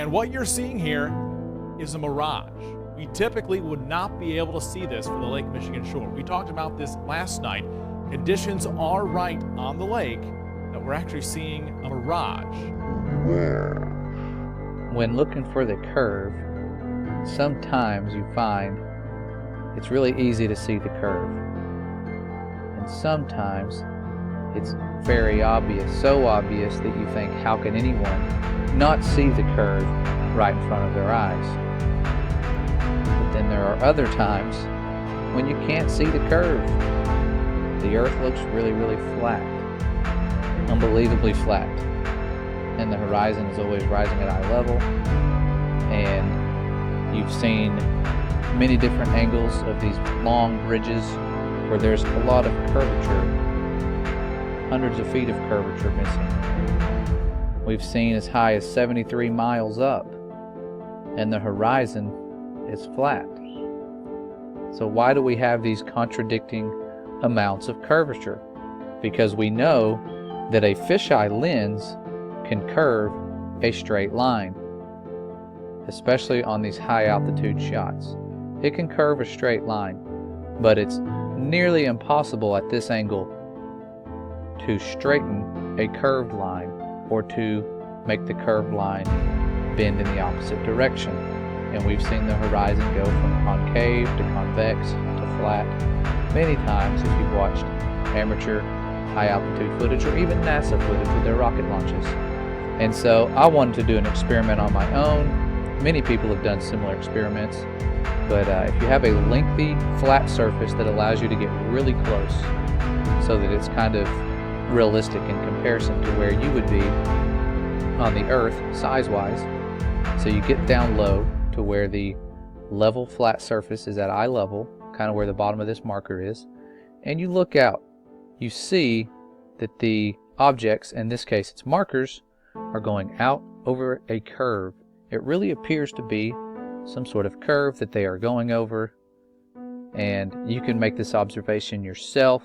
And what you're seeing here is a mirage. We typically would not be able to see this for the Lake Michigan shore. We talked about this last night. Conditions are right on the lake that we're actually seeing a mirage. When looking for the curve, sometimes you find it's really easy to see the curve. And sometimes it's very obvious, so obvious that you think, how can anyone not see the curve right in front of their eyes? But then there are other times when you can't see the curve. The earth looks really, really flat, unbelievably flat. And the horizon is always rising at eye level. And you've seen many different angles of these long bridges where there's a lot of curvature, hundreds of feet of curvature missing. We've seen as high as 73 miles up, and the horizon is flat. So why do we have these contradicting amounts of curvature? Because we know that a fisheye lens can curve a straight line, especially on these high altitude shots. It can curve a straight line, but it's nearly impossible at this angle to straighten a curved line or to make the curved line bend in the opposite direction. And we've seen the horizon go from concave to convex to flat many times if you've watched amateur high altitude footage or even NASA footage with their rocket launches. And so I wanted to do an experiment on my own. Many people have done similar experiments, but if you have a lengthy flat surface that allows you to get really close so that it's kind of realistic in comparison to where you would be on the earth size-wise, so you get down low to where the level flat surface is at eye level, kind of where the bottom of this marker is, and you look out, you see that the objects, in this case it's markers, are going out over a curve. It really appears to be some sort of curve that they are going over, and you can make this observation yourself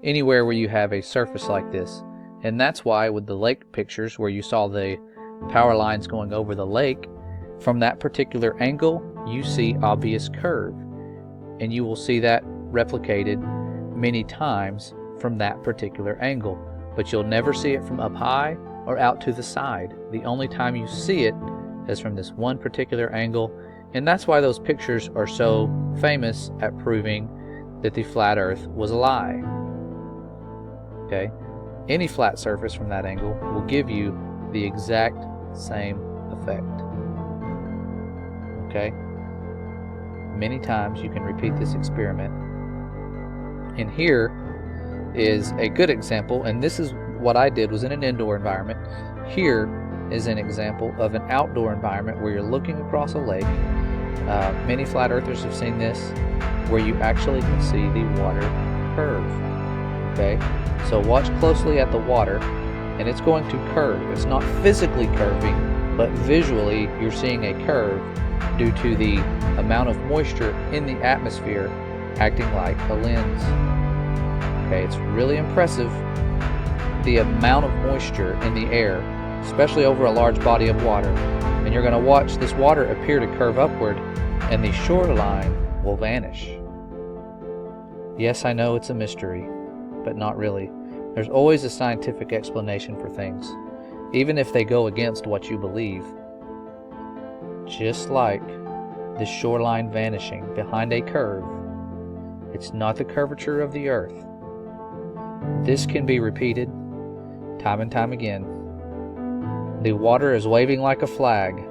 anywhere where you have a surface like this. And that's why with the lake pictures where you saw the power lines going over the lake, from that particular angle you see obvious curve, and you will see that replicated many times from that particular angle, but you'll never see it from up high or out to the side. The only time you see it is from this one particular angle, and that's why those pictures are so famous at proving that the flat earth was a lie. Okay? Any flat surface from that angle will give you the exact same effect. Okay? Many times you can repeat this experiment. And here is a good example, and this is what I did, was in an indoor environment. Here is an example of an outdoor environment where you're looking across a lake. Many flat earthers have seen this, where you actually can see the water curve. Okay, so watch closely at the water, and it's going to curve. It's not physically curving, but visually you're seeing a curve due to the amount of moisture in the atmosphere acting like a lens. Okay, it's really impressive, the amount of moisture in the air, especially over a large body of water. And you're going to watch this water appear to curve upward, and the shoreline will vanish. Yes, I know it's a mystery, but not really. There's always a scientific explanation for things, even if they go against what you believe. Just like the shoreline vanishing behind a curve, it's not the curvature of the earth. This can be repeated time and time again. The water is waving like a flag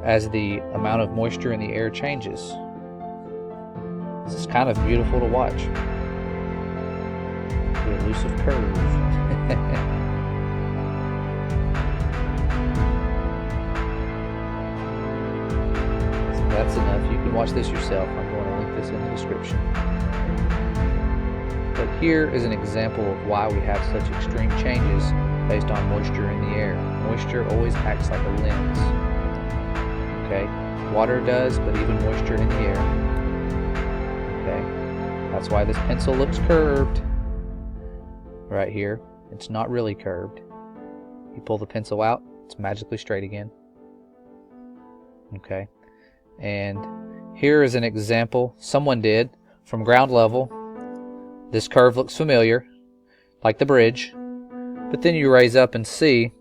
as the amount of moisture in the air changes. This is kind of beautiful to watch. The elusive curve. So that's enough. You can watch this yourself. I'm going to link this in the description. But here is an example of why we have such extreme changes based on moisture in the air. Moisture always acts like a lens. Okay? Water does, but even moisture in the air. Okay? That's why this pencil looks curved. Right here. It's not really curved. You pull the pencil out, it's magically straight again. Okay, and here is an example someone did from ground level. This curve looks familiar, like the bridge, but then you raise up and see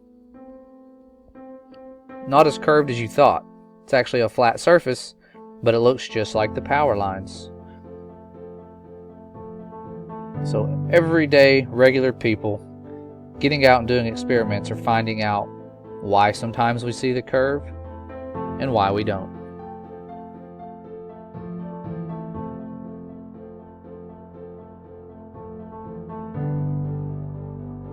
not as curved as you thought. It's actually a flat surface, but it looks just like the power lines. So everyday, regular people getting out and doing experiments are finding out why sometimes we see the curve and why we don't.